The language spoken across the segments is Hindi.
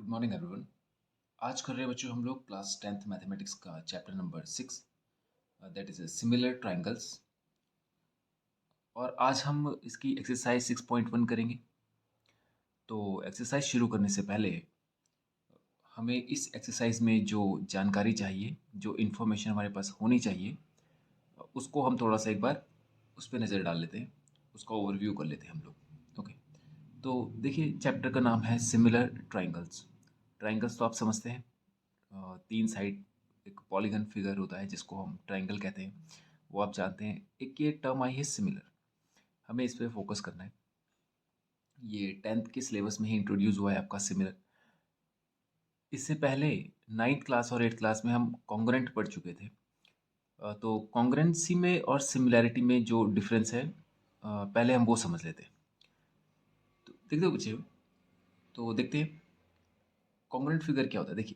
Good morning everyone. आज कर रहे हैं बच्चों हम लोग क्लास 10th मैथमेटिक्स का chapter number 6, that is similar triangles. और आज हम इसकी एक्सरसाइज 6.1 करेंगे। तो एक्सरसाइज शुरू करने से पहले हमें इस एक्सरसाइज में जो जानकारी चाहिए, जो इन्फॉर्मेशन हमारे पास होनी चाहिए, उसको हम थोड़ा सा एक बार उस पर नज़र डाल लेते हैं, उसका ओवरव्यू कर लेते हैं हम लोग। ओके, तो देखिए चैप्टर का नाम है सिमिलर ट्रायंगल्स। ट्रायंगल्स तो आप समझते हैं, तीन साइड एक पॉलीगन फिगर होता है जिसको हम ट्रायंगल कहते हैं, वो आप जानते हैं। एक ये टर्म आई है सिमिलर, हमें इस पर फोकस करना है। ये 10th के सिलेबस में ही इंट्रोड्यूस हुआ है आपका सिमिलर। इससे पहले 9th क्लास और 8th क्लास में हम कॉन्ग्रुएंट पढ़ चुके थे। तो कॉन्ग्रुएंसी में और सिमिलैरिटी में जो डिफरेंस है, पहले हम वो समझ लेते हैं। तो देखते हो बच्चे, तो देखते हैं कॉन्ग्रुएंट फिगर क्या होता है। देखिए,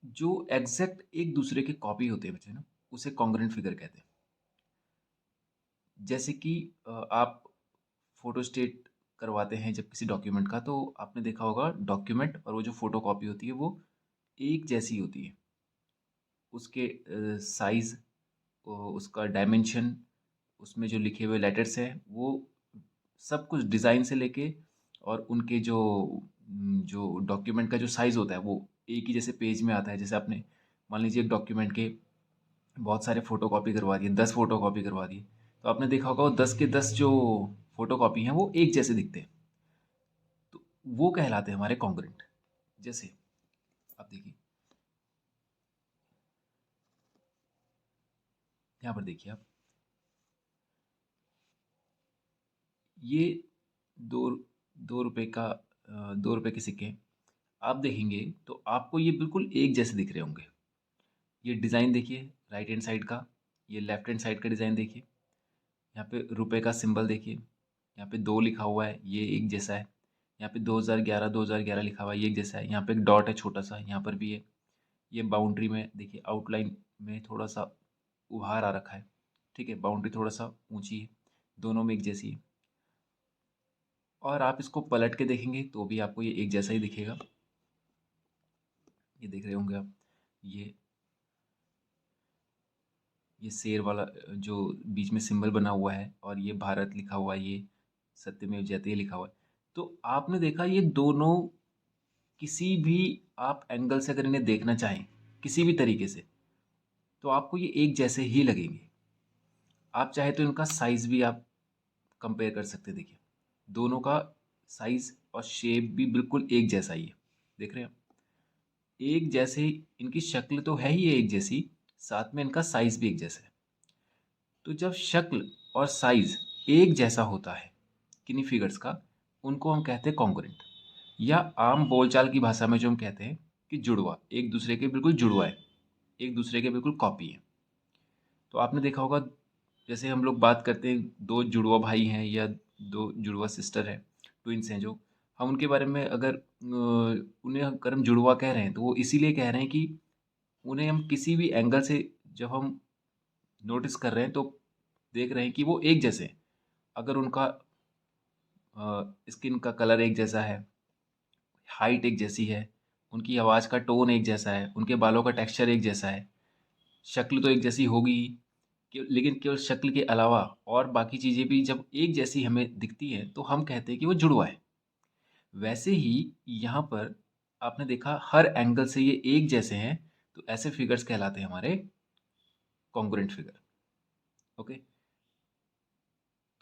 जो एग्जैक्ट एक दूसरे के कॉपी होते हैं बच्चे ना, उसे कॉन्ग्रुएंट फिगर कहते हैं। जैसे कि आप फोटोस्टेट करवाते हैं जब किसी डॉक्यूमेंट का, तो आपने देखा होगा डॉक्यूमेंट और वो जो फोटो कॉपी होती है वो एक जैसी होती है। उसके साइज़, उसका डायमेंशन, उसमें जो लिखे हुए लेटर्स हैं, वो सब कुछ डिज़ाइन से लेके और उनके जो डॉक्यूमेंट का जो साइज़ होता है वो एक ही जैसे पेज में आता है। जैसे आपने मान लीजिए एक डॉक्यूमेंट के बहुत सारे फ़ोटो कॉपी करवा दिए, 10 फ़ोटो कॉपी करवा दिए, तो आपने देखा होगा वो 10 के 10 जो फ़ोटो कॉपी हैं वो एक जैसे दिखते हैं। तो वो कहलाते हैं हमारे कॉन्ग्रुएंट। जैसे आप देखिए, यहाँ पर देखिए आप, ये दो दो रुपए का 2 रुपए के सिक्के आप देखेंगे तो आपको ये बिल्कुल एक जैसे दिख रहे होंगे। ये डिज़ाइन देखिए राइट हैंड साइड का, ये लेफ्ट हैंड साइड का डिज़ाइन देखिए। यहाँ पे रुपए का सिंबल देखिए, यहाँ पे 2 लिखा हुआ है, ये एक जैसा है। यहाँ पे 2011 लिखा हुआ है, ये एक जैसा है। यहाँ पे एक डॉट है छोटा सा, यहाँ पर भी है। ये बाउंड्री में देखिए, आउटलाइन में थोड़ा सा उभार आ रखा है। ठीक है, बाउंड्री थोड़ा सा ऊंची है, दोनों में एक जैसी है। और आप इसको पलट के देखेंगे तो भी आपको ये एक जैसा ही दिखेगा। ये देख रहे होंगे आप, ये शेर वाला जो बीच में सिंबल बना हुआ है, और ये भारत लिखा हुआ है, ये सत्यमेव जयते लिखा हुआ है। तो आपने देखा ये दोनों किसी भी आप एंगल से अगर इन्हें देखना चाहें किसी भी तरीके से, तो आपको ये एक जैसे ही लगेंगे। आप चाहे तो इनका साइज भी आप कंपेयर कर सकते हैं। देखिए, दोनों का साइज और शेप भी बिल्कुल एक जैसा ही है। देख रहे हैं आप, एक जैसे इनकी शक्ल तो है ही एक जैसी, साथ में इनका साइज भी एक जैसा है। तो जब शक्ल और साइज एक जैसा होता है किन्हीं फिगर्स का, उनको हम कहते हैं कॉन्ग्रुएंट। या आम बोलचाल की भाषा में जो हम कहते हैं कि जुड़वा, एक दूसरे के बिल्कुल जुड़वा है, एक दूसरे के बिल्कुल कॉपी है। तो आपने देखा होगा, जैसे हम लोग बात करते हैं दो जुड़वा भाई हैं या दो जुड़वा सिस्टर हैं, ट्विंस हैं, जो हम उनके बारे में अगर उन्हें अगर हम जुड़वा कह रहे हैं तो वो इसीलिए कह रहे हैं कि उन्हें हम किसी भी एंगल से जब हम नोटिस कर रहे हैं तो देख रहे हैं कि वो एक जैसे हैं। अगर उनका स्किन का कलर एक जैसा है, हाइट एक जैसी है, उनकी आवाज़ का टोन एक जैसा है, उनके बालों का टेक्सचर एक जैसा है, शक्ल तो एक जैसी होगी ही, लेकिन केवल शक्ल के अलावा और बाकी चीज़ें भी जब एक जैसी हमें दिखती हैं तो हम कहते हैं कि वो जुड़वा है। वैसे ही यहाँ पर आपने देखा हर एंगल से ये एक जैसे हैं, तो ऐसे फिगर्स कहलाते हैं हमारे कॉन्ग्रुएंट फिगर। ओके,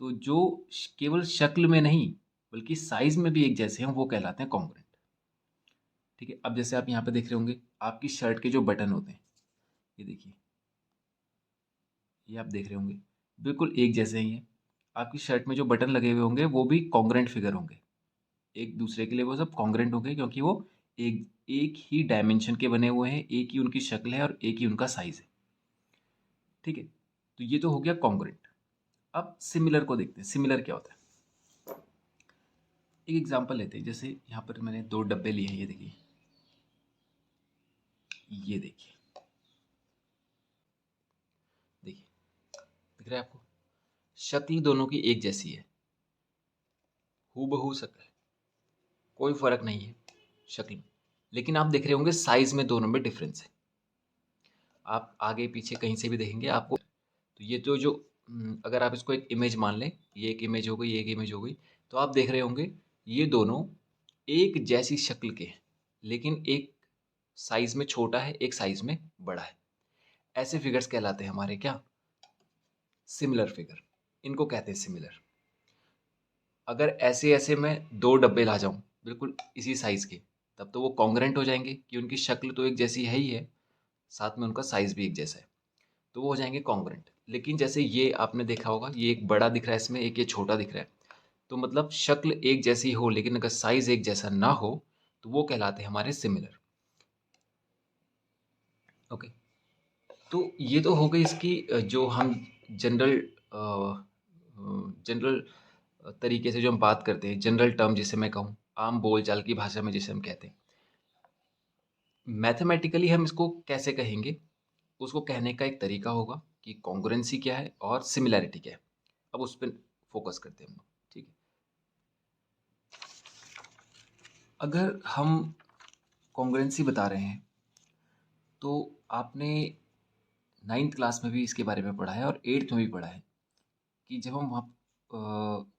तो जो केवल शक्ल में नहीं बल्कि साइज में भी एक जैसे हैं वो कहलाते हैं कॉन्ग्रुएंट। ठीक है, अब जैसे आप यहाँ पे देख रहे होंगे आपकी शर्ट के जो बटन होते हैं, ये देखिए, ये आप देख रहे होंगे बिल्कुल एक जैसे ही हैं। आपकी शर्ट में जो बटन लगे हुए होंगे वो भी कॉन्ग्रुएंट फिगर होंगे, एक दूसरे के लिए वो सब कॉन्ग्रुएंट होंगे, क्योंकि वो एक एक ही डायमेंशन के बने हुए हैं, एक ही उनकी शक्ल है और एक ही उनका साइज है। ठीक है, तो ये तो हो गया कॉन्ग्रुएंट। अब सिमिलर को देखते हैं, सिमिलर क्या होता है। एक एग्जांपल लेते हैं, जैसे यहाँ पर मैंने दो डब्बे लिए हैं, ये देखिए, ये देखिए, देखिए, दिख रहा है आपको, शक्ल दोनों की एक जैसी है, हूबहू शक्ल, कोई फर्क नहीं है। शक्ल में, लेकिन आप देख रहे होंगे साइज में दोनों में डिफरेंस है। आप आगे पीछे कहीं से भी देखेंगे आपको, तो ये तो जो अगर आप इसको एक इमेज मान लें, ये एक इमेज हो गई, ये एक इमेज हो गई, तो आप देख रहे होंगे ये दोनों एक जैसी शक्ल के हैं, लेकिन एक साइज में छोटा है, एक साइज में बड़ा है। ऐसे फिगर्स कहलाते हैं हमारे क्या, सिमिलर फिगर, इनको कहते हैं सिमिलर। अगर ऐसे ऐसे मैं दो डब्बे ला जाऊं बिल्कुल इसी साइज के, तब तो वो कॉन्ग्रेंट हो जाएंगे कि उनकी शक्ल तो एक जैसी है ही है, साथ में उनका साइज भी एक जैसा है, तो वो हो जाएंगे कॉन्ग्रेंट। लेकिन जैसे ये आपने देखा होगा, ये एक बड़ा दिख रहा है इसमें, एक ये छोटा दिख रहा है, तो मतलब शक्ल एक जैसी हो लेकिन अगर साइज एक जैसा ना हो, तो वो कहलाते हैं हमारे सिमिलर। ओके, तो ये तो हो गई इसकी जो हम जनरल जनरल तरीके से जो हम बात करते हैं, जनरल टर्म जिसे मैं कहूँ, आम बोलचाल की भाषा में जिसे हम कहते हैं। मैथमेटिकली हम इसको कैसे कहेंगे, उसको कहने का एक तरीका होगा कि कॉन्ग्रुएंसी क्या है और सिमिलैरिटी क्या है। अब उस पर फोकस करते हैं हम लोग, ठीक है। अगर हम कॉन्ग्रुएंसी बता रहे हैं, तो आपने 9th क्लास में भी इसके बारे में पढ़ा है और 8th में भी पढ़ा है कि जब हम वहाँ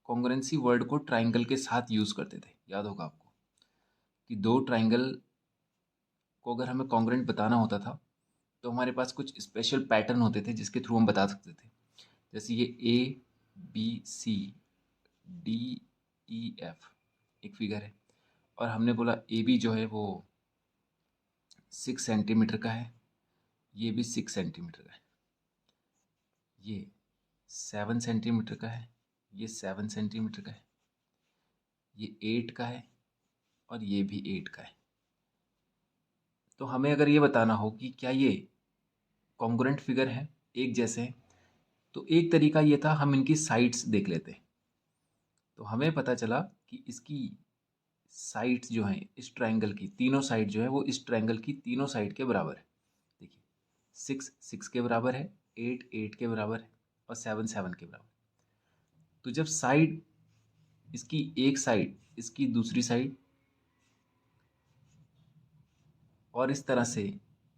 कॉन्ग्रुएंसी वर्ड को ट्राइंगल के साथ यूज़ करते थे, याद होगा आपको, कि दो ट्राइंगल को अगर हमें कॉन्ग्रुएंट बताना होता था, तो हमारे पास कुछ स्पेशल पैटर्न होते थे जिसके थ्रू हम बता सकते थे। जैसे ये ABCDEF एक फिगर है, और हमने बोला AB जो है वो 6 सेंटीमीटर का है, ये भी 6 सेंटीमीटर का है, ये 7 सेंटीमीटर का है, ये 7 सेंटीमीटर का है, ये 8 का है, और ये भी 8 का है। तो हमें अगर ये बताना हो कि क्या ये कॉन्ग्रुएंट फिगर है, एक जैसे हैं, तो एक तरीका ये था, हम इनकी साइड्स देख लेते। तो हमें पता चला कि इसकी साइड्स जो हैं इस ट्रायंगल की, तीनों साइड जो है वो इस ट्रायंगल की तीनों साइड के बराबर है। देखिए, 6 6 के बराबर है, 8 8 के बराबर है, और 7 7 के बराबर। तो जब साइड, इसकी एक साइड, इसकी दूसरी साइड, और इस तरह से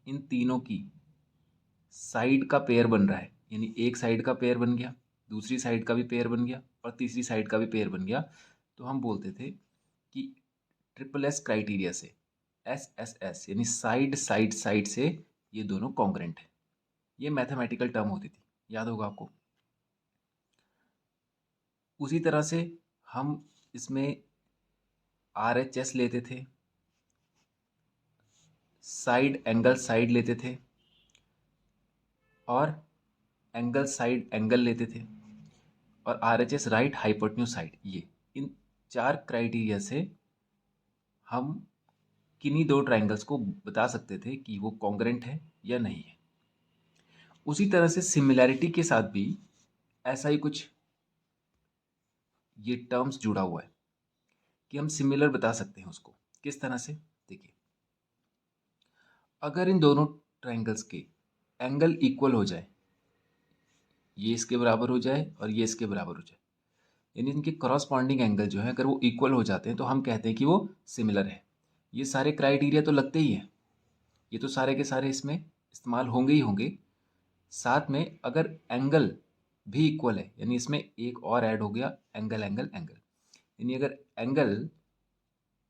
इन तीनों की साइड का पेयर बन रहा है, यानी एक साइड का पेयर बन गया, दूसरी साइड का भी पेयर बन गया, और तीसरी साइड का भी पेयर बन गया, तो हम बोलते थे कि ट्रिपल एस क्राइटेरिया से, SSS यानी साइड साइड साइड से ये दोनों कॉन्ग्रुएंट है। ये मैथमेटिकल टर्म होती थी, याद होगा आपको। उसी तरह से हम इसमें RHS लेते थे, साइड एंगल साइड लेते थे, और एंगल साइड एंगल लेते थे, और RHS राइट हाइपोटेन्यूज साइड। ये इन 4 क्राइटेरिया से हम किन्हीं दो ट्राइंगल्स को बता सकते थे कि वो कॉन्ग्रुएंट है या नहीं है। उसी तरह से सिमिलैरिटी के साथ भी ऐसा ही कुछ ये टर्म्स जुड़ा हुआ है कि हम सिमिलर बता सकते हैं उसको। किस तरह से, देखिए, अगर इन दोनों ट्राइंगल्स के एंगल इक्वल हो जाए, ये इसके बराबर हो जाए और ये इसके बराबर हो जाए, यानी इनके करॉस्पॉन्डिंग एंगल जो है अगर वो इक्वल हो जाते हैं, तो हम कहते हैं कि वो सिमिलर है। ये सारे क्राइटेरिया तो लगते ही हैं, ये तो सारे के सारे इसमें इस्तेमाल होंगे ही होंगे। साथ में अगर एंगल भी इक्वल है, यानी इसमें एक और ऐड हो गया, एंगल एंगल एंगल, यानी अगर एंगल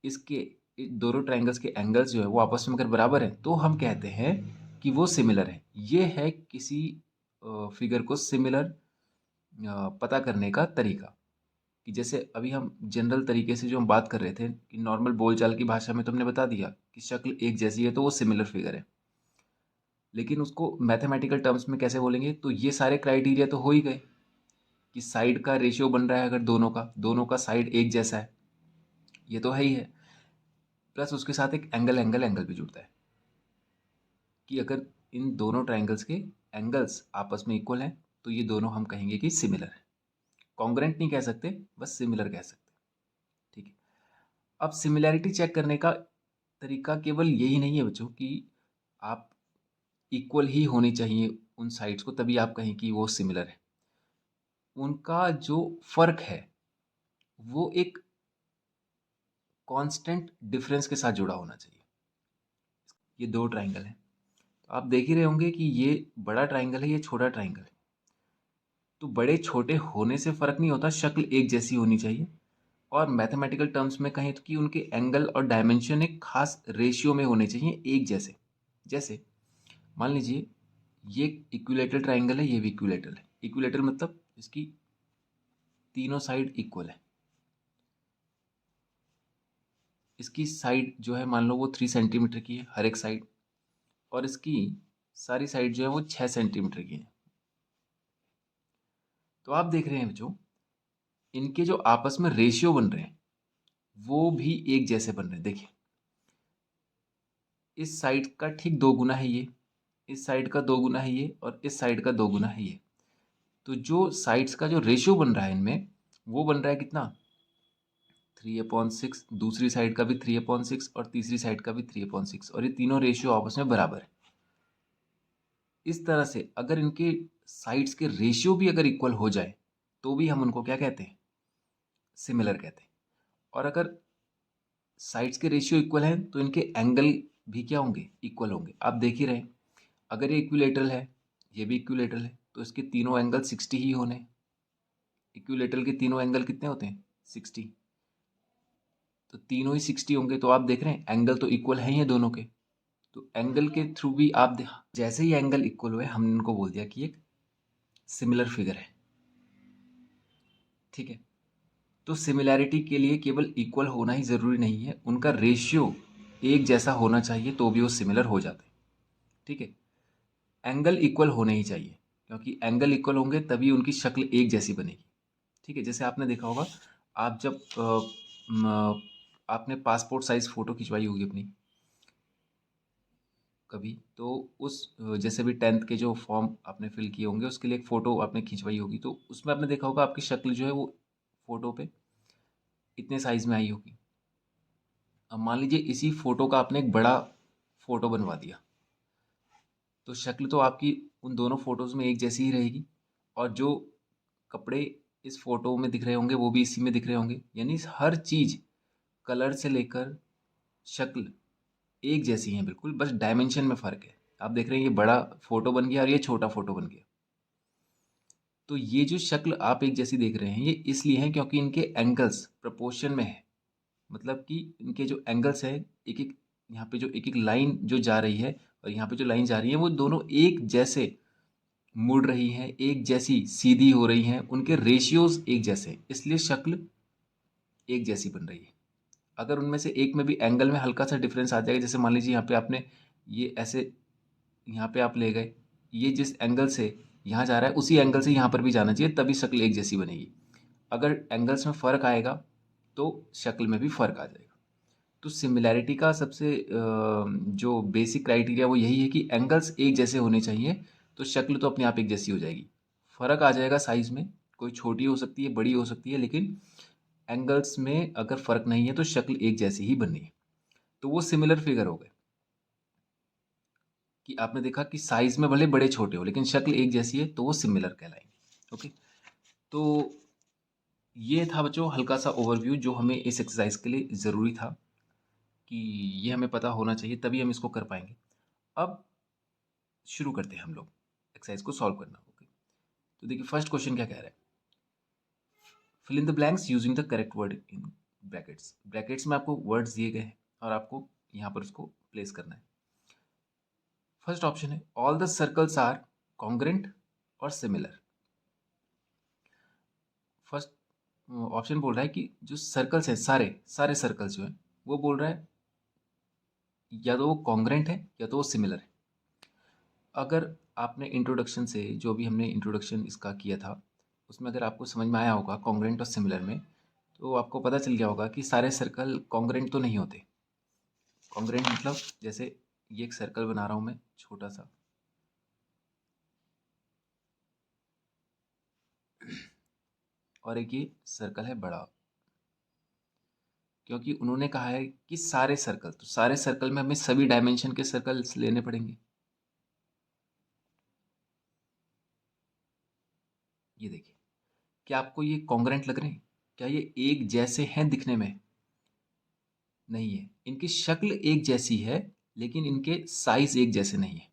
इसके दोनों ट्राइंगल्स के एंगल्स जो है वो आपस में अगर बराबर है, तो हम कहते हैं कि वो सिमिलर है। ये है किसी फिगर को सिमिलर पता करने का तरीका। कि जैसे अभी हम जनरल तरीके से जो हम बात कर रहे थे कि नॉर्मल बोलचाल की भाषा में, तो हमने बता दिया कि शक्ल एक जैसी है तो वो सिमिलर फिगर है। लेकिन उसको मैथमेटिकल टर्म्स में कैसे बोलेंगे, तो ये सारे क्राइटेरिया तो हो ही गए कि साइड का रेशियो बन रहा है, अगर दोनों का साइड एक जैसा है, ये तो है ही है। प्लस उसके साथ एक एंगल एंगल एंगल भी जुड़ता है कि अगर इन दोनों ट्राइंगल्स के एंगल्स आपस में इक्वल हैं, तो ये दोनों हम कहेंगे कि सिमिलर है। कॉन्ग्रुएंट नहीं कह सकते, बस सिमिलर कह सकते हैं, ठीक है। अब सिमिलैरिटी चेक करने का तरीका केवल यही नहीं है बच्चों कि आप इक्वल ही होनी चाहिए उन साइड्स को, तभी आप कहें कि वो सिमिलर है। उनका जो फर्क है वो एक कांस्टेंट डिफरेंस के साथ जुड़ा होना चाहिए। ये दो ट्राइंगल हैं, तो आप देख ही रहे होंगे कि ये बड़ा ट्राइंगल है, ये छोटा ट्राइंगल है। तो बड़े छोटे होने से फ़र्क नहीं होता, शक्ल एक जैसी होनी चाहिए। और मैथमेटिकल टर्म्स में कहें तो कि उनके एंगल और डायमेंशन एक खास रेशियो में होने चाहिए, एक जैसे। जैसे मान लीजिए ये इक्विलेटरल ट्राइंगल है, ये भी इक्विलेटरल है। इक्विलेटरल मतलब इसकी तीनों साइड इक्वल है। इसकी साइड जो है मान लो वो 3 सेंटीमीटर की है हर एक साइड, और इसकी सारी साइड जो है वो 6 सेंटीमीटर की है। तो आप देख रहे हैं बच्चों, इनके जो आपस में रेशियो बन रहे हैं वो भी एक जैसे बन रहे हैं। देखिए इस साइड का ठीक 2 गुना है ये, इस साइड का 2 गुना है ये, और इस साइड का 2 गुना है ये। तो जो साइड्स का जो रेशियो बन रहा है इनमें, वो बन रहा है कितना, 3/6। दूसरी साइड का भी 3/6 और तीसरी साइड का भी 3/6, और ये तीनों रेशियो आपस में बराबर है। इस तरह से अगर इनके साइड्स के रेशियो भी अगर इक्वल हो जाए तो भी हम उनको क्या कहते हैं, सिमिलर कहते हैं। और अगर साइड्स के रेशियो इक्वल हैं तो इनके एंगल भी क्या होंगे, इक्वल होंगे। आप देख ही रहे हैं, अगर ये इक्विलेटरल है, ये भी इक्विलेटरल है, तो इसके तीनों एंगल 60 ही होने। इक्विलेटरल के तीनों एंगल कितने होते हैं, 60। तो तीनों ही 60 होंगे, तो आप देख रहे हैं एंगल तो इक्वल है ही है दोनों के। तो एंगल के थ्रू भी आप जैसे ही एंगल इक्वल हुए हमने इनको बोल दिया कि एक सिमिलर फिगर है। ठीक है, तो सिमिलैरिटी के लिए केवल इक्वल होना ही ज़रूरी नहीं है, उनका रेशियो एक जैसा होना चाहिए तो भी वो सिमिलर हो जाते हैं। ठीक है, एंगल इक्वल होने ही चाहिए, क्योंकि एंगल इक्वल होंगे तभी उनकी शक्ल एक जैसी बनेगी। ठीक है, जैसे आपने देखा होगा, आप जब आपने पासपोर्ट साइज़ फ़ोटो खिंचवाई होगी अपनी कभी, तो उस जैसे भी 10th के जो फॉर्म आपने फिल किए होंगे उसके लिए एक फ़ोटो आपने खिंचवाई होगी, तो उसमें आपने देखा होगा आपकी शक्ल जो है वो फ़ोटो पे इतने साइज़ में आई होगी। अब मान लीजिए इसी फ़ोटो का आपने एक बड़ा फ़ोटो बनवा दिया, तो शक्ल तो आपकी उन दोनों फ़ोटोज़ में एक जैसी ही रहेगी, और जो कपड़े इस फ़ोटो में दिख रहे होंगे वो भी इसी में दिख रहे होंगे, यानी हर चीज़ कलर से लेकर शक्ल एक जैसी हैं बिल्कुल, बस डायमेंशन में फ़र्क है। आप देख रहे हैं ये बड़ा फ़ोटो बन गया और ये छोटा फ़ोटो बन गया। तो ये जो शक्ल आप एक जैसी देख रहे हैं ये इसलिए है क्योंकि इनके एंगल्स प्रोपोर्शन में है। मतलब कि इनके जो एंगल्स हैं, एक एक यहाँ पे जो एक एक लाइन जो जा रही है और यहाँ पे जो लाइन जा रही है वो दोनों एक जैसे मुड़ रही हैं, एक जैसी सीधी हो रही हैं, उनके रेशियोज एक जैसे हैं, इसलिए शक्ल एक जैसी बन रही है। अगर उनमें से एक में भी एंगल में हल्का सा डिफरेंस आ जाएगा, जैसे मान लीजिए यहाँ पे आपने ये ऐसे यहाँ पे आप ले गए, ये जिस एंगल से यहाँ जा रहा है उसी एंगल से यहाँ पर भी जाना चाहिए, तभी शक्ल एक जैसी बनेगी। अगर एंगल्स में फ़र्क आएगा तो शक्ल में भी फ़र्क आ जाएगा। तो सिमिलैरिटी का सबसे जो बेसिक क्राइटेरिया वो यही है कि एंगल्स एक जैसे होने चाहिए, तो शक्ल तो अपने आप एक जैसी हो जाएगी। फ़र्क आ जाएगा साइज़ में, कोई छोटी हो सकती है, बड़ी हो सकती है, लेकिन एंगल्स में अगर फ़र्क नहीं है तो शक्ल एक जैसी ही बननी है। तो वो सिमिलर फिगर हो गए कि आपने देखा कि साइज़ में भले बड़े छोटे हो लेकिन शक्ल एक जैसी है, तो वो सिमिलर कहलाएंगे। ओके, तो ये था बच्चों हल्का सा ओवरव्यू जो हमें इस एक्सरसाइज के लिए ज़रूरी था कि ये हमें पता होना चाहिए, तभी हम इसको कर पाएंगे। अब शुरू करते हैं हम लोग एक्सरसाइज को सॉल्व करना। ओके, तो देखिए फर्स्ट क्वेश्चन क्या कह रहा है, fill in the blanks using the correct word in brackets. Brackets में आपको वर्ड्स दिए गए हैं और आपको यहाँ पर उसको प्लेस करना है। फर्स्ट ऑप्शन है all the circles are congruent और सिमिलर। फर्स्ट ऑप्शन बोल रहा है कि जो सर्कल्स हैं, सारे सारे सर्कल्स जो हैं, वो बोल रहा है या तो वो कॉन्ग्रेंट है या तो वो सिमिलर है। अगर आपने इंट्रोडक्शन से, जो भी हमने इंट्रोडक्शन इसका किया था, उसमें अगर आपको समझ में आया होगा कॉन्ग्रेंट और सिमिलर में, तो आपको पता चल गया होगा कि सारे सर्कल कॉन्ग्रेंट तो नहीं होते। कॉन्ग्रेंट मतलब जैसे ये एक सर्कल बना रहा हूँ मैं छोटा सा, और एक ये सर्कल है बड़ा, क्योंकि उन्होंने कहा है कि सारे सर्कल, तो सारे सर्कल में हमें सभी डायमेंशन के सर्कल्स लेने पड़ेंगे। ये देखिए, क्या आपको ये कॉन्ग्रेंट लग रहे हैं, क्या ये एक जैसे हैं दिखने में? नहीं है। इनकी शक्ल एक जैसी है लेकिन इनके साइज एक जैसे नहीं है।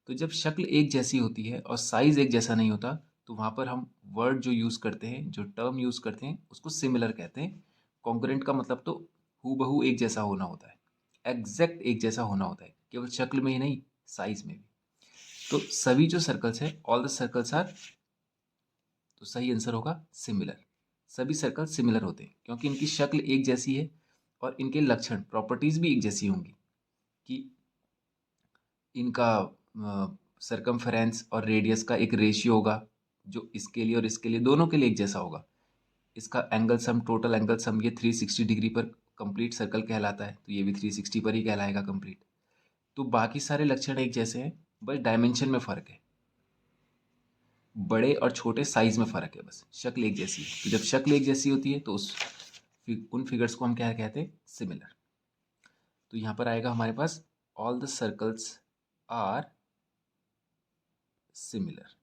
तो जब शक्ल एक जैसी होती है और साइज एक जैसा नहीं होता तो वहाँ पर हम वर्ड जो यूज़ करते हैं, जो टर्म यूज़ करते हैं, उसको सिमिलर कहते हैं। कॉन्ग्रुएंट का मतलब तो हूबहू एक जैसा होना होता है, एग्जैक्ट एक जैसा होना होता है, केवल शक्ल में ही नहीं, साइज में भी। तो सभी जो सर्कल्स हैं, ऑल द सर्कल्स आर, तो सही आंसर होगा सिमिलर। सभी सर्कल सिमिलर होते हैं क्योंकि इनकी शक्ल एक जैसी है और इनके लक्षण, प्रॉपर्टीज भी एक जैसी होंगी कि इनका सरकमफेरेंस और रेडियस का एक रेशियो होगा जो इसके लिए और इसके लिए दोनों के लिए एक जैसा होगा। इसका angle sum, total angle sum, ये 360 डिग्री पर कंप्लीट सर्कल कहलाता है, तो ये भी 360 पर ही कहलाएगा कंप्लीट। तो बाकी सारे लक्षण एक जैसे हैं, बस डायमेंशन में फ़र्क है, बड़े और छोटे साइज में फ़र्क है, बस शक्ल एक जैसी है। तो जब शक्ल एक जैसी होती है तो उन फिगर्स को हम क्या कहते हैं, सिमिलर। तो यहाँ पर आएगा हमारे पास all the circles are similar.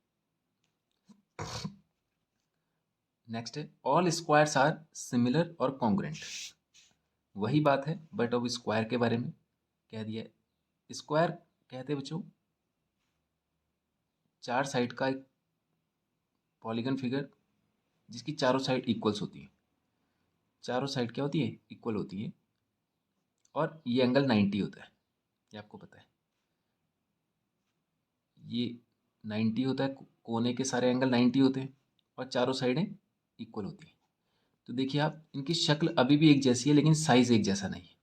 Next है ऑल स्क्वायर्स आर सिमिलर और कॉन्ग्रुएंट। वही बात है बट अब स्क्वायर के बारे में कह दिया है। स्क्वायर कहते हैं बच्चों चार साइड का एक पॉलीगन फिगर जिसकी चारों साइड इक्वल्स होती हैं। चारों साइड क्या होती है, इक्वल होती है, और ये एंगल 90 होता है, ये आपको पता है। ये 90 होता है, कोने के सारे एंगल 90 होते हैं और चारों साइडें इक्वल होती हैं। तो देखिए आप, इनकी शक्ल अभी भी एक जैसी है लेकिन साइज एक जैसा नहीं है।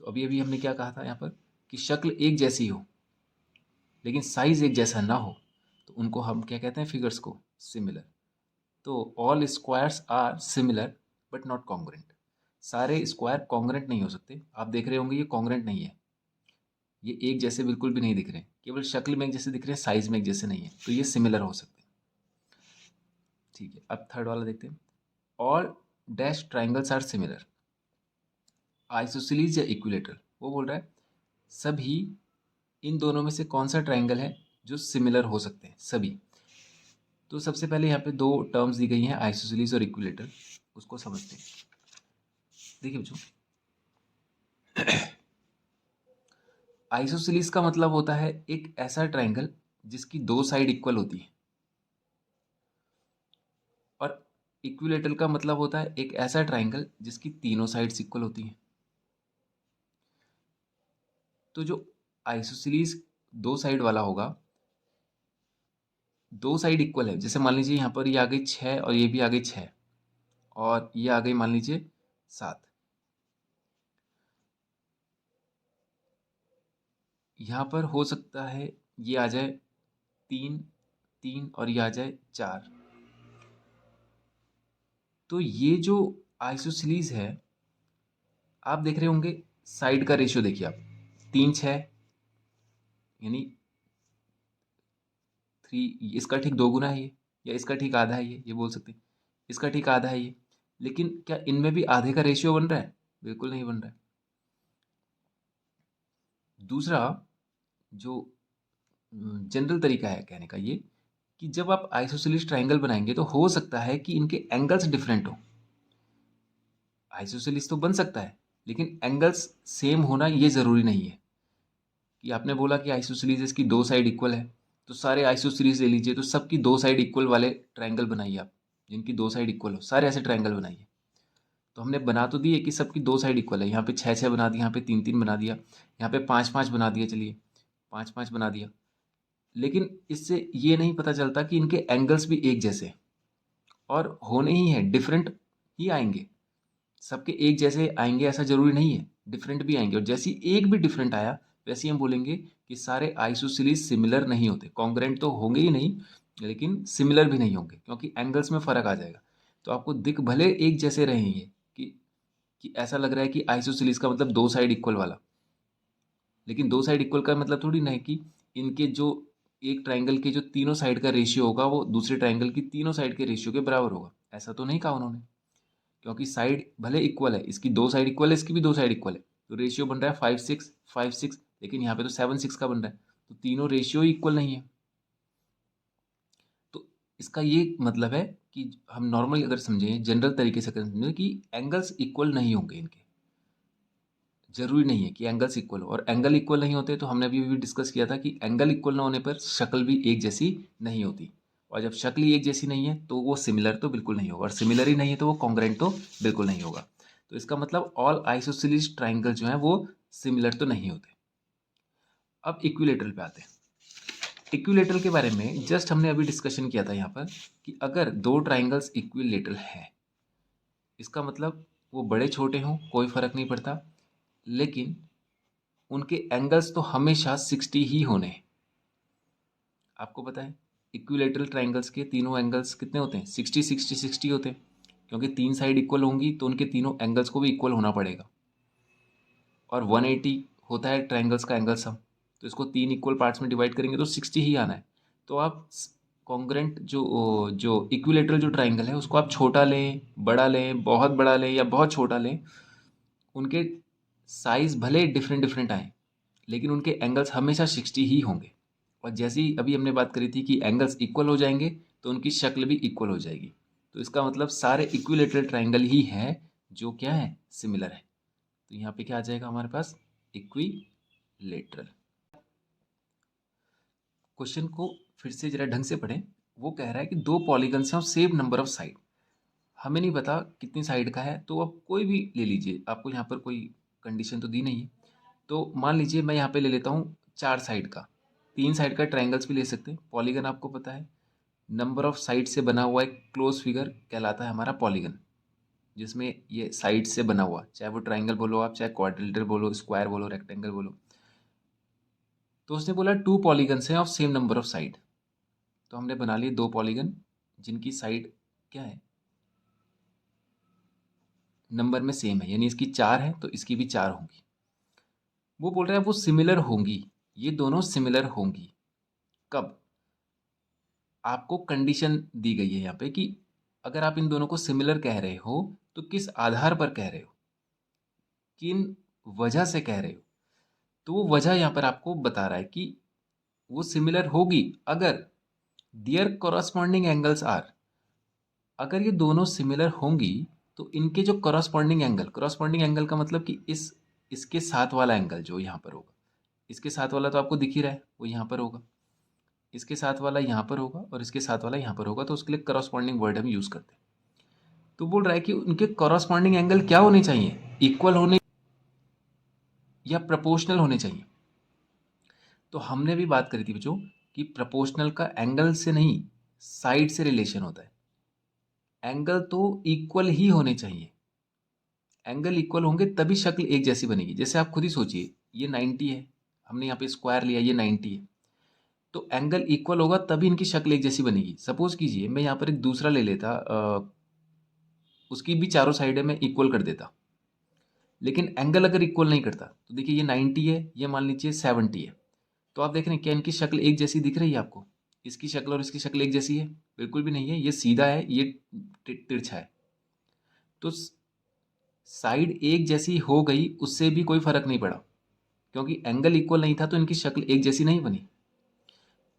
तो अभी अभी हमने क्या कहा था यहाँ पर कि शक्ल एक जैसी हो लेकिन साइज एक जैसा ना हो, तो उनको हम क्या कहते हैं, फिगर्स को, सिमिलर। तो all squares are similar but not congruent. सारे स्क्वायर कॉन्ग्रुएंट नहीं हो सकते। आप देख रहे होंगे ये कॉन्ग्रुएंट नहीं है, ये एक जैसे बिल्कुल भी नहीं दिख रहे हैं, केवल शक्ल में एक जैसे दिख रहे हैं, साइज में एक जैसे नहीं है, तो ये सिमिलर हो सकते हैं। ठीक है, अब थर्ड वाला देखते हैं। All dash triangles are similar, isosceles या इक्विलेटरल। वो बोल रहा है सभी इन दोनों में से कौन सा ट्राइंगल है जो सिमिलर हो सकते हैं, सभी। तो सबसे पहले यहाँ पे दो टर्म्स दी गई हैं, आइसोसेलेस और इक्विलेटरल, उसको समझते हैं। देखिए बच्चों, आइसोसेलेस का मतलब होता है एक ऐसा ट्राइंगल जिसकी दो साइड इक्वल होती है, और इक्विलेटरल का मतलब होता है एक ऐसा ट्राइंगल जिसकी तीनों साइड्स इक्वल होती हैं। तो जो आइसोसेलेस दो साइड वाला होगा, दो साइड इक्वल है, जैसे मान लीजिए यहाँ पर ये आ गई 6 और ये भी आ गई 6 और ये आ गई मान लीजिए 7। यहाँ पर हो सकता है ये आ जाए 3 3 और ये आ जाए 4। तो ये जो आइसोसेलेस है, आप देख रहे होंगे साइड का रेशियो, देखिए आप 3 6 यानी 3, इसका ठीक दो गुना है ये, या इसका ठीक आधा है ये बोल सकते हैं, इसका ठीक आधा है ये। लेकिन क्या इनमें भी आधे का रेशियो बन रहा है? बिल्कुल नहीं बन रहा है। दूसरा जो जनरल तरीका है कहने का, ये कि जब आप आइसोसेलेस ट्राइंगल बनाएंगे तो हो सकता है कि इनके एंगल्स डिफरेंट हो। आइसोसेलेस तो बन सकता है लेकिन एंगल्स सेम होना ये ज़रूरी नहीं है। कि आपने बोला कि आइसोसेलेस की दो साइड इक्वल है, तो सारे आइसोसेलेस ले लीजिए, तो सबकी दो साइड इक्वल वाले ट्राइंगल बनाइए आप, जिनकी दो साइड इक्वल हो, सारे ऐसे ट्राइंगल बनाइए। तो हमने बना तो दिए कि सबकी दो साइड इक्वल है, यहाँ पे 6 6 बना दिया, यहाँ पे 3 3 बना दिया, यहाँ पे 5 5 बना दिया, चलिए 5 5 बना दिया। लेकिन इससे ये नहीं पता चलता कि इनके एंगल्स भी एक जैसे हैं, और होने ही हैं, डिफरेंट ही आएंगे। सबके एक जैसे आएंगे ऐसा जरूरी नहीं है, डिफरेंट भी आएंगे, और जैसी एक भी डिफरेंट आया वैसे ही हम बोलेंगे कि सारे आइसोसेलेस सिमिलर नहीं होते। कॉन्ग्रुएंट तो होंगे ही नहीं लेकिन सिमिलर भी नहीं होंगे, क्योंकि एंगल्स में फ़र्क आ जाएगा। तो आपको दिख भले एक जैसे रहेंगे कि ऐसा लग रहा है कि आइसोसेलेस का मतलब दो साइड इक्वल वाला, लेकिन दो साइड इक्वल का मतलब थोड़ी ना है कि इनके जो एक ट्राइंगल के जो तीनों साइड का रेशियो होगा वो दूसरे ट्राइंगल की तीनों साइड के रेशियो के बराबर होगा, ऐसा तो नहीं कहा उन्होंने। क्योंकि साइड भले इक्वल है, इसकी दो साइड इक्वल है, इसकी भी दो साइड इक्वल है, तो रेशियो बन रहा है 5 6 5 6, लेकिन यहाँ पे तो 7 6 का बन रहा है, तो तीनों रेशियो इक्वल नहीं है। तो इसका ये मतलब है कि हम नॉर्मल अगर समझें, जनरल तरीके से अगर समझें कि एंगल्स इक्वल नहीं होंगे इनके, जरूरी नहीं है कि एंगल्स इक्वल हो, और एंगल इक्वल नहीं होते तो हमने अभी भी डिस्कस किया था कि एंगल इक्वल ना होने पर शक्ल भी एक जैसी नहीं होती, और जब शक्ल ही एक जैसी नहीं है तो वो सिमिलर तो बिल्कुल नहीं होगा, और सिमिलर ही नहीं है तो वो कॉन्ग्रुएंट तो बिल्कुल नहीं होगा। तो इसका मतलब ऑल आइसोसेलेस ट्राइंगल जो है वो सिमिलर तो नहीं होते। अब इक्विलेटरल पे आते हैं। इक्विलेटरल के बारे में जस्ट हमने अभी डिस्कशन किया था यहाँ पर कि अगर दो ट्राइंगल्स इक्विलेटरल हैं, इसका मतलब वो बड़े छोटे हों कोई फर्क नहीं पड़ता, लेकिन उनके एंगल्स तो हमेशा 60 ही होने हैं। आपको पता है इक्विलेटरल ट्राइंगल्स के तीनों एंगल्स कितने होते हैं? 60 60 60 होते हैं, क्योंकि तीन साइड इक्वल होंगी तो उनके तीनों एंगल्स को भी इक्वल होना पड़ेगा, और 180 होता है ट्राइंगल्स का एंगल सम, तो इसको तीन इक्वल पार्ट्स में डिवाइड करेंगे तो 60 ही आना है। तो आप कॉन्ग्रुएंट जो जो इक्विलेटरल जो ट्राइंगल है उसको आप छोटा लें, बड़ा लें, बहुत बड़ा लें या बहुत छोटा लें, उनके साइज भले डिफरेंट डिफरेंट आए लेकिन उनके एंगल्स हमेशा 60 ही होंगे। और जैसे ही अभी हमने बात करी थी कि एंगल्स इक्वल हो जाएंगे तो उनकी शक्ल भी इक्वल हो जाएगी। तो इसका मतलब सारे इक्विलेटरल ट्राइंगल ही हैं जो क्या है, सिमिलर है। तो यहाँ पे क्या आ जाएगा हमारे पास, इक्विलेटरल। क्वेश्चन को फिर से जरा ढंग से पढ़ें। वो कह रहा है कि दो पॉलीगन्स हैं और सेम नंबर ऑफ साइड, हमें नहीं पता कितनी साइड का है, तो अब कोई भी ले लीजिए, आपको यहाँ पर कोई कंडीशन तो दी नहीं है। तो मान लीजिए मैं यहाँ पे ले लेता हूँ 4 साइड का, 3 साइड का ट्राइंगल्स भी ले सकते हैं। पॉलीगन आपको पता है नंबर ऑफ साइड से बना हुआ एक क्लोज फिगर कहलाता है हमारा पॉलीगन, जिसमें ये साइड से बना हुआ, चाहे वो ट्राइंगल बोलो आप, चाहे क्वाड्रिलेटरल बोलो, स्क्वायर बोलो, रेक्टेंगल बोलो। तो उसने बोला 2 पॉलीगन्स हैं of same number of side, तो हमने बना लिए 2 पॉलीगन जिनकी साइड क्या है, नंबर में सेम है, यानी इसकी 4 है तो इसकी भी 4 होंगी। वो बोल रहा है वो सिमिलर होंगी, ये दोनों सिमिलर होंगी कब? आपको कंडीशन दी गई है यहाँ पे कि अगर आप इन दोनों को सिमिलर कह रहे हो तो किस आधार पर कह रहे हो, किन वजह से कह रहे हो। तो वो वजह यहाँ पर आपको बता रहा है कि वो सिमिलर होगी अगर दियर कॉरस्पॉन्डिंग एंगल्स आर, अगर ये दोनों सिमिलर होंगी तो इनके जो कॉरस्पॉन्डिंग एंगल का मतलब कि इसके साथ वाला एंगल जो यहाँ पर होगा, इसके साथ वाला तो आपको दिख ही रहा है वो यहाँ पर होगा, इसके साथ वाला यहाँ पर होगा और इसके साथ वाला यहाँ पर होगा, तो उसके लिए करस्पॉन्डिंग वर्ड हम यूज़ करते हैं। तो बोल रहा है कि उनके करस्पॉन्डिंग एंगल क्या होने चाहिए, इक्वल होने या प्रपोर्शनल होने चाहिए। तो हमने भी बात करी थी बच्चों कि प्रपोर्शनल का एंगल से नहीं, साइड से रिलेशन होता है। एंगल तो इक्वल ही होने चाहिए, एंगल इक्वल होंगे तभी शक्ल एक जैसी बनेगी। जैसे आप खुद ही सोचिए, ये 90 है, हमने यहाँ पे स्क्वायर लिया, ये 90 है, तो एंगल इक्वल होगा तभी इनकी शक्ल एक जैसी बनेगी। सपोज कीजिए मैं यहाँ पर एक दूसरा ले लेता, उसकी भी चारों साइडें मैं इक्वल कर देता, लेकिन एंगल अगर इक्वल नहीं करता तो देखिए ये 90 है, ये मान लीजिए 70 है, तो आप देख रहे हैं क्या इनकी शक्ल एक जैसी दिख रही है आपको? इसकी शक्ल और इसकी शक्ल एक जैसी है? बिल्कुल भी नहीं है, ये सीधा है, ये तिरछा है। तो साइड एक जैसी हो गई उससे भी कोई फर्क नहीं पड़ा, क्योंकि एंगल इक्वल नहीं था तो इनकी शक्ल एक जैसी नहीं बनी।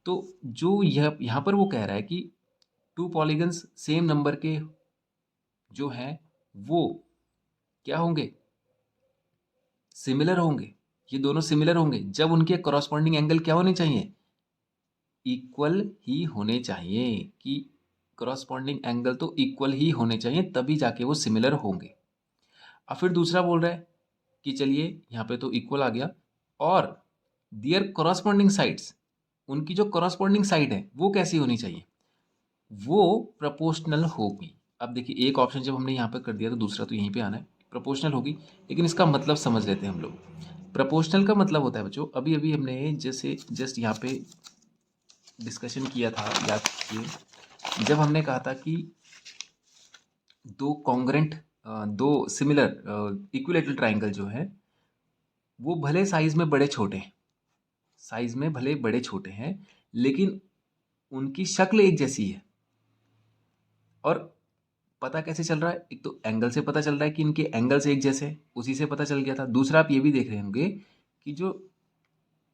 तो जो यह यहाँ पर वो कह रहा है कि 2 पॉलीगन्स सेम नंबर के जो हैं वो क्या होंगे, सिमिलर होंगे। ये दोनों सिमिलर होंगे जब उनके कॉरस्पॉन्डिंग एंगल क्या होने चाहिए, इक्वल ही होने चाहिए, कि कॉरस्पॉन्डिंग एंगल तो इक्वल ही होने चाहिए तभी जाके वो सिमिलर होंगे। अब फिर दूसरा बोल रहा है कि चलिए यहाँ पे तो इक्वल आ गया, और दियर कॉरस्पॉन्डिंग साइड्स, उनकी जो कॉरस्पॉन्डिंग साइड है वो कैसी होनी चाहिए, वो प्रोपोर्शनल होगी। अब देखिए एक ऑप्शन जब हमने यहाँ पर कर दिया तो दूसरा तो यहीं पे आना है, प्रोपोर्शनल होगी। लेकिन इसका मतलब समझ लेते हैं हम लोग। प्रोपोर्शनल का मतलब होता है बच्चों, अभी अभी हमने जैसे जस्ट यहाँ पे डिस्कशन किया था, याद कीजिए, जब हमने कहा था कि दो कॉन्ग्रेंट, दो सिमिलर इक्विलेटरल ट्राइंगल जो है वो भले साइज में बड़े छोटे हैं, साइज में भले बड़े छोटे हैं, लेकिन उनकी शक्ल एक जैसी है। और पता कैसे चल रहा है, एक तो एंगल से पता चल रहा है कि इनके एंगल्स एक जैसे हैं, उसी से पता चल गया था। दूसरा आप ये भी देख रहे होंगे कि जो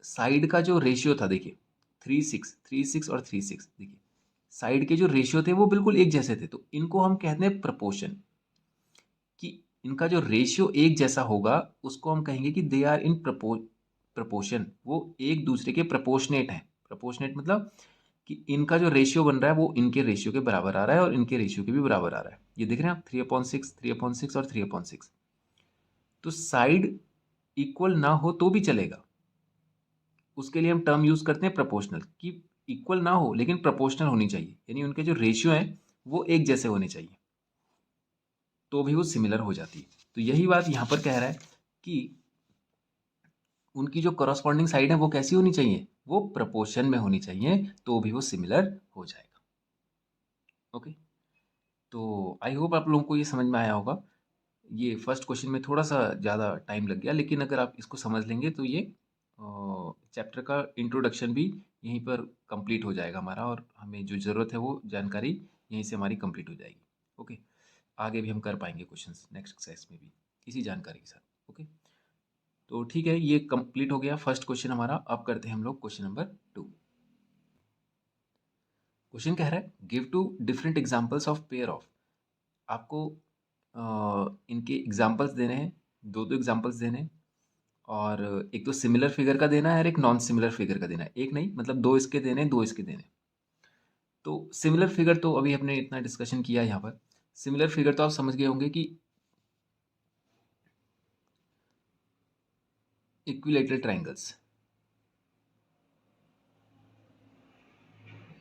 साइड का जो रेशियो था, देखिए 3 6 और 3 6, देखिए साइड के जो रेशियो थे वो बिल्कुल एक जैसे थे, तो इनको हम कहते हैं प्रपोर्शन, कि इनका जो रेशियो एक जैसा होगा उसको हम कहेंगे कि दे आर इन प्रपोर्शन, वो एक दूसरे के प्रपोर्शनेट हैं। प्रपोर्शनेट मतलब कि इनका जो रेशियो बन रहा है वो इनके रेशियो के बराबर आ रहा है और इनके रेशियो के भी बराबर आ रहा है। ये देख रहे हैं आप, 3/6, 3/6 और 3/6। तो साइड इक्वल ना हो तो भी चलेगा, उसके लिए हम टर्म यूज करते हैं प्रोपोर्शनल, कि इक्वल ना हो लेकिन प्रोपोर्शनल होनी चाहिए, यानी उनके जो रेशियो हैं वो एक जैसे होने चाहिए, तो भी वो सिमिलर हो जाती है। तो यही बात यहाँ पर कह रहा है कि उनकी जो करस्पॉन्डिंग साइड है वो कैसी होनी चाहिए, वो प्रपोर्शन में होनी चाहिए, तो भी वो सिमिलर हो जाएगा। ओके, तो आई होप आप लोगों को ये समझ में आया होगा। ये फर्स्ट क्वेश्चन में थोड़ा सा ज़्यादा टाइम लग गया, लेकिन अगर आप इसको समझ लेंगे तो ये चैप्टर का इंट्रोडक्शन भी यहीं पर कंप्लीट हो जाएगा हमारा, और हमें जो ज़रूरत है वो जानकारी यहीं से हमारी कंप्लीट हो जाएगी। ओके, आगे भी हम कर पाएंगे क्वेश्चंस नेक्स्ट एक्सरसाइज में भी इसी जानकारी के साथ। ओके, तो ठीक है, ये कंप्लीट हो गया फर्स्ट क्वेश्चन हमारा। अब करते हैं हम लोग क्वेश्चन नंबर 2। क्वेश्चन कह रहा है give two different examples of pair of. आपको इनके एग्जांपल्स देने हैं, दो दो एग्जांपल्स देने हैं, और एक तो सिमिलर फिगर का देना है और एक नॉन सिमिलर फिगर का देना है। एक नहीं, मतलब दो इसके देने हैं, दो इसके देने हैं। तो सिमिलर फिगर तो अभी हमने इतना डिस्कशन किया यहाँ पर। सिमिलर फिगर तो आप समझ गए होंगे कि इक्विलेटरल ट्रायंगल्स,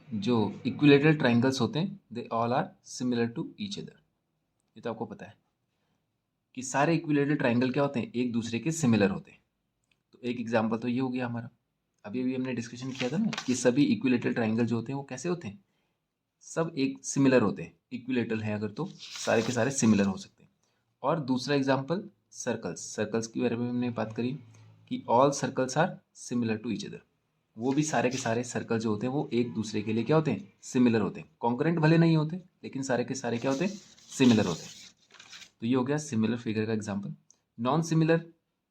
जो इक्विलेटरल ट्रायंगल्स होते हैं they all are similar to each other. ये तो आपको पता है कि सारे इक्विलेटरल ट्रायंगल क्या होते हैं, एक दूसरे के सिमिलर होते हैं। तो एक एग्जांपल तो ये हो गया हमारा। अभी अभी हमने डिस्कशन किया था ना कि सभी इक्विलेटरल ट्रायंगल जो होते हैं वो कैसे होते हैं, सब एक सिमिलर होते हैं। इक्विलेटरल है अगर तो सारे के सारे सिमिलर हो सकते हैं। और दूसरा एग्जांपल सर्कल्स, सर्कल्स के बारे में हमने बात करी कि all circles are similar to each other. वो भी सारे के सारे सर्कल जो होते हैं वो एक दूसरे के लिए क्या होते हैं, सिमिलर होते हैं। कॉन्करेंट भले नहीं होते लेकिन सारे के सारे क्या होते हैं, सिमिलर होते हैं। तो ये हो गया सिमिलर फिगर का example. Non similar,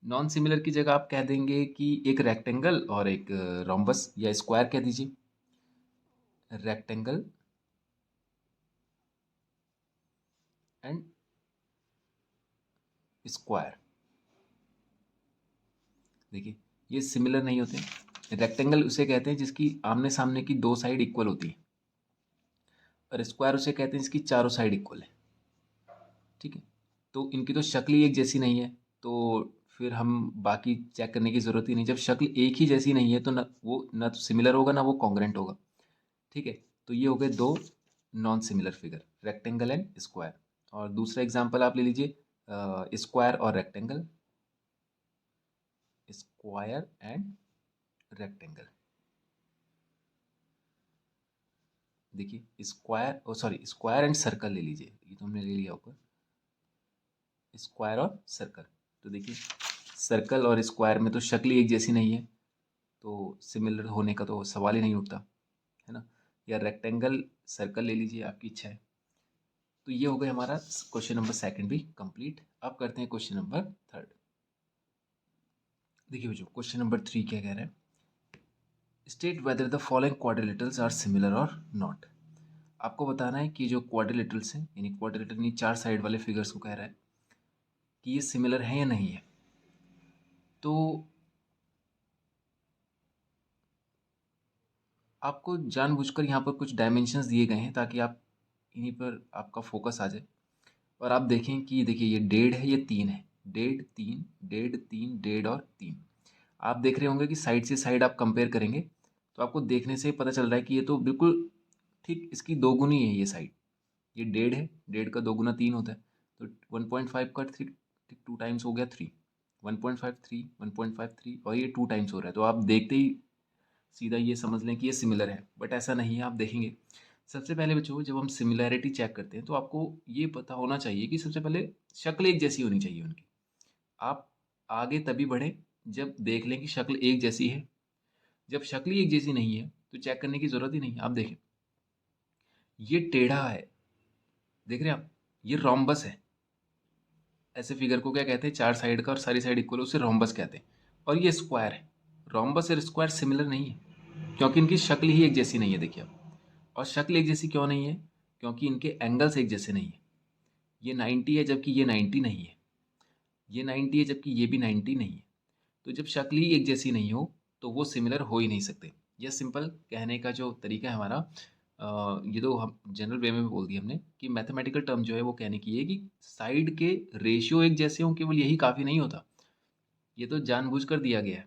non similar की जगह आप कह देंगे कि एक रेक्टेंगल और एक रोम्बस या स्क्वायर कह दीजिए। रेक्टेंगल एंड स्क्वायर, देखिए ये सिमिलर नहीं होते। रेक्टेंगल उसे कहते हैं जिसकी आमने सामने की दो साइड इक्वल होती है, और स्क्वायर उसे कहते हैं जिसकी चारों साइड इक्वल है। ठीक है, तो इनकी तो शक्ल ही एक जैसी नहीं है, तो फिर हम बाकी चेक करने की ज़रूरत ही नहीं। जब शक्ल एक ही जैसी नहीं है तो ना वो ना तो सिमिलर होगा ना वो कॉन्ग्रेंट होगा। ठीक है, तो ये हो गए दो non similar figure, rectangle and square. और दूसरा एग्जांपल आप ले लीजिए स्क्वायर और रेक्टेंगल, स्क्वायर एंड रेक्टेंगल। देखिए square, oh sorry, square and circle ले लीजिए, ये तो हमने ले लिया ऊपर, स्क्वायर और सर्कल। तो देखिए सर्कल और स्क्वायर में तो शक्ल ही एक जैसी नहीं है, तो सिमिलर होने का तो सवाल ही नहीं उठता, है ना। या रेक्टेंगल सर्कल ले लीजिए, आपकी इच्छा है। तो ये हो गया हमारा क्वेश्चन नंबर सेकंड भी कंप्लीट। अब करते हैं क्वेश्चन नंबर थर्ड। देखिए बच्चों, क्वेश्चन नंबर 3 क्या कह रहे हैं, state whether the following quadrilaterals are similar और नॉट। आपको बताना है कि जो क्वाड्रिलेटरल्स हैं, यानी क्वाड्रिलेटरल यानी चार साइड वाले फिगर्स को कह रहा है कि ये सिमिलर हैं या नहीं है। तो आपको जानबूझकर यहाँ पर कुछ डायमेंशंस दिए गए हैं ताकि आप इन्हीं पर आपका फोकस आ जाए, और आप देखें कि देखिए ये 1.5 है, ये 3 है, 1.5 3 1.5 3 1.5 और 3। आप देख रहे होंगे कि साइड से साइड आप कंपेयर करेंगे तो आपको देखने से पता चल रहा है कि ये तो बिल्कुल ठीक इसकी दोगुनी है ये साइड। ये 1.5 है, 1.5 का दोगुना 3 होता है, तो 1.5 का 3 2 टाइम्स हो गया 3, 1.5 3 1.5 3, और ये 2 टाइम्स हो रहा है। तो आप देखते ही सीधा ये समझ लें कि ये सिमिलर है, बट ऐसा नहीं है। आप देखेंगे सबसे पहले बच्चों, जब हम सिमिलैरिटी चेक करते हैं तो आपको ये पता होना चाहिए कि सबसे पहले शक्ल एक जैसी होनी चाहिए उनकी। आप आगे तभी बढ़ें जब देख लें कि शक्ल एक जैसी है। जब शक्ल ही एक जैसी नहीं है तो चेक करने की ज़रूरत ही नहीं है। आप देखें ये टेढ़ा है, देख रहे हैं आप, ये रोम्बस है। ऐसे फिगर को क्या कहते हैं, चार साइड का और सारी साइड इक्वल, उसे रोम्बस कहते हैं। और ये स्क्वायर है, रोम्बस और स्क्वायर सिमिलर नहीं है क्योंकि इनकी शक्ल ही एक जैसी नहीं है। देखिए आप, और शक्ल एक जैसी क्यों नहीं है, क्योंकि इनके एंगल्स एक जैसे नहीं है। ये 90 है जबकि ये 90 नहीं है, ये 90 है जबकि ये भी 90 नहीं है। तो जब शक्ल ही एक जैसी नहीं हो तो वो सिमिलर हो ही नहीं सकते। यह सिंपल कहने का जो तरीका है हमारा, ये तो हम जनरल वे में बोल दिया हमने कि मैथमेटिकल टर्म जो है वो कहने की है कि साइड के रेशियो एक जैसे हों केवल यही काफ़ी नहीं होता। ये तो जानबूझकर दिया गया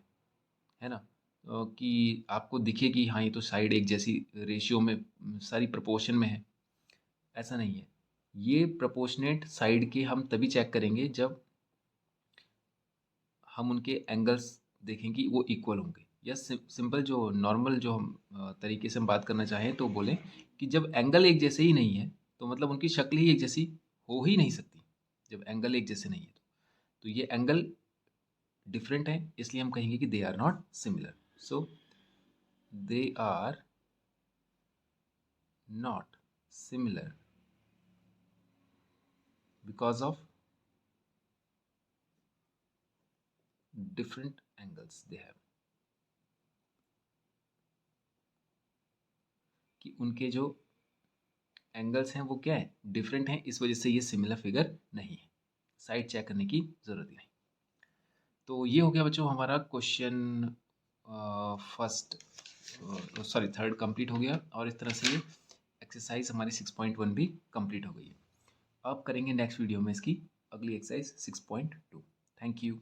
है ना? कि आपको दिखे कि हाँ ये तो साइड एक जैसी रेशियो में सारी प्रोपोर्शन में है, ऐसा नहीं है। ये प्रोपोर्शनेट साइड के हम तभी चेक करेंगे जब हम उनके एंगल्स देखें कि वो इक्वल होंगे। या सिंपल जो नॉर्मल जो हम तरीके से हम बात करना चाहें तो बोलें कि जब एंगल एक जैसे ही नहीं है तो मतलब उनकी शक्ल ही एक जैसी हो ही नहीं सकती, जब एंगल एक जैसे नहीं है तो ये एंगल डिफरेंट है, इसलिए हम कहेंगे कि they are not similar. So they are not similar because of different angles they have, कि उनके जो एंगल्स हैं वो क्या है, डिफरेंट हैं, इस वजह से ये सिमिलर फिगर नहीं है। साइड चेक करने की ज़रूरत नहीं। तो ये हो गया बच्चों हमारा question first, sorry third complete हो गया, और इस तरह से ये एक्सरसाइज हमारी 6.1 भी कंप्लीट हो गई है। अब करेंगे नेक्स्ट वीडियो में इसकी अगली एक्सरसाइज 6.2। Thank you.